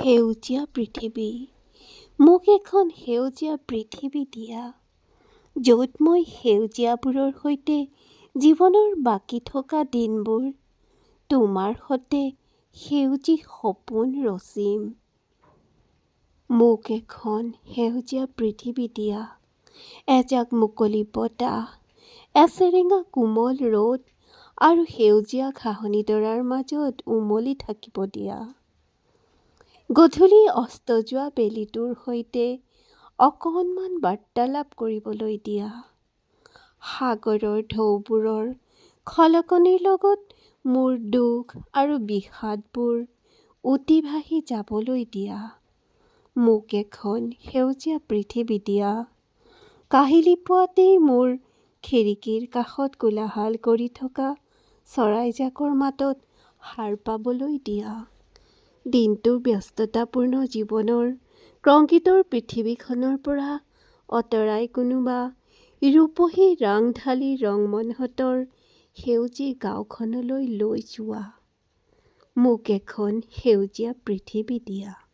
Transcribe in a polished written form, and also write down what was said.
সেউজীয়া পৃথিৱী, মোক এখন সেউজীয়া পৃথিৱী দিয়া, য'ত মই সেউজীয়াবোৰৰ সৈতে জীৱনৰ বাকী থকা দিনবোৰ তোমাৰ সৈতে সেউজী সপোন ৰচিম। মোক এখন সেউজীয়া পৃথিৱী দিয়া, এজাক মুকলি বতাহ, এচেৰেঙা কোমল ৰ'দ আৰু সেউজীয়া ঘাঁহনিডৰাৰ মাজত উমলি থাকিব দিয়া। গধূলি অস্ত যোৱা বেলিটোৰ সৈতে অকণমান বাৰ্তালাপ কৰিবলৈ দিয়া। সাগৰৰ ঢৌবোৰৰ খলকনিৰ লগত মোৰ দুখ আৰু বিষাদবোৰ উটি ভাহি যাবলৈ দিয়া। মোক এখন সেউজীয়া পৃথিৱী দিয়া, কাহিলি পুৱাতেই মোৰ খিৰিকীৰ কাষত কোলাহল কৰি থকা চৰাইজাকৰ মাতত সাৰ পাবলৈ দিয়া। দিনটোৰ ব্যস্ততাপূৰ্ণ জীৱনৰ কংক্ৰিটৰ পৃথিৱীখনৰ পৰা আঁতৰাই কোনোবা ৰূপহী ৰাংঢালী ৰংমনহঁতৰ সেউজী গাঁওখনলৈ লৈ যোৱা। মোক এখন সেউজীয়া পৃথিৱী দিয়া।